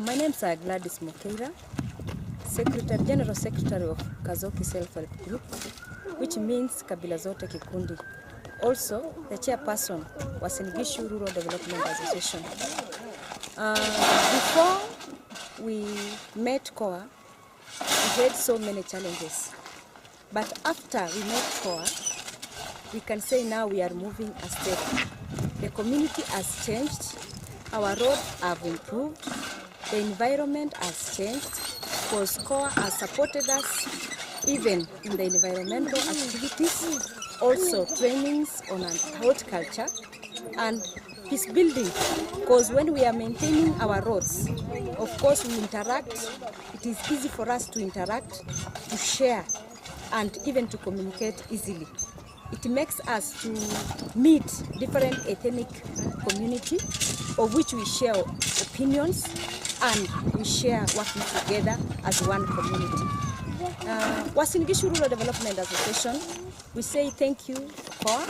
My name is Gladys Mokeira, General Secretary of Kazoki Self-Help Group, which means Kabila Zote Kikundi. Also, the chairperson was in Gishu Rural Development Association. Before we met COA, we had so many challenges. But after we met COA, we can say now we are moving a step. The community has changed, our roads have improved, the environment has changed, because COA has supported us even in the environmental activities, also trainings on horticulture and peace building, because when we are maintaining our roads, of course we interact, it is easy for us to interact, to share, and even to communicate easily. It makes us to meet different ethnic community of which we share opinions and we share working together as one community. Uasin Gishu Rural Development Association, we say thank you to COA,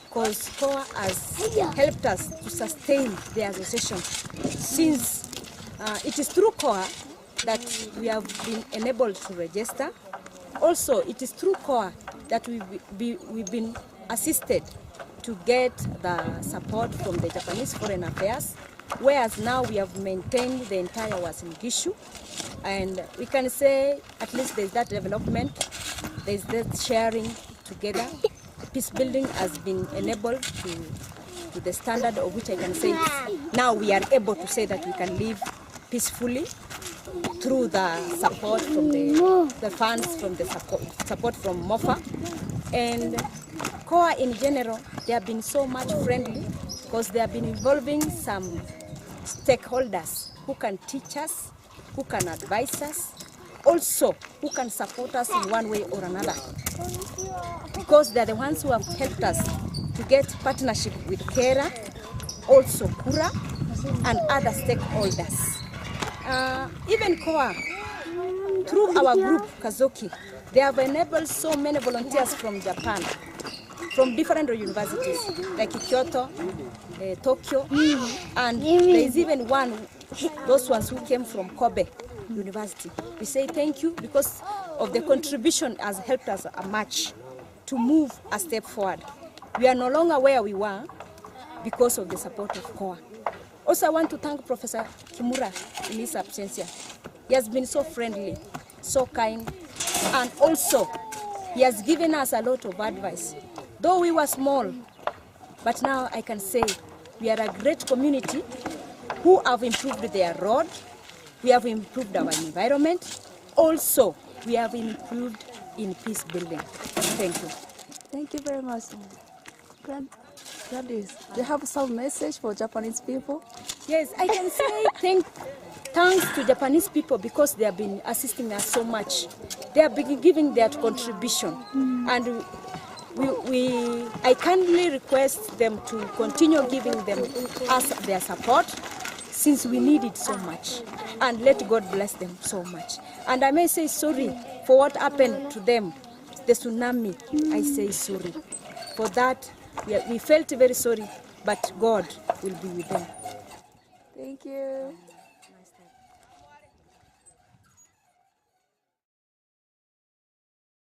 because COA has helped us to sustain the association since it is through COA that we have been enabled to register. Also, it is through COA that we've been assisted to get the support from the Japanese Foreign Affairs, whereas now we have maintained the entire Uasin Gishu, and we can say at least there's that development, there's that sharing together. Peace building has been enabled to the standard of which I can say now we are able to say that we can live peacefully through the support from the funds from the support from MOFA. And COA in general, they have been so much friendly because they have been involving some stakeholders who can teach us, who can advise us, also who can support us in one way or another, because they are the ones who have helped us to get partnership with KERA, also KURA, and other stakeholders. Even COA, through our group Kazoki, they have enabled so many volunteers from Japan, from different universities like Kyoto, Tokyo, and there is even those ones who came from Kobe University. We say thank you because of the contribution has helped us much to move a step forward. We are no longer where we were because of the support of COA. Also, I want to thank Professor Kimura in his absentia. He has been so friendly, so kind, and also he has given us a lot of advice. Though we were small, but now I can say we are a great community who have improved their road, we have improved our environment, also we have improved in peace building. Thank you. Thank you very much. Gladys, do you have some message for Japanese people? Yes, I can say thanks to Japanese people because they have been assisting us so much. They have been giving their contribution, and I kindly request them to continue giving us their support since we need it so much, and let God bless them so much. And I may say sorry for what happened to them, the tsunami. I say sorry for that. We felt very sorry, but God will be with them. Thank you.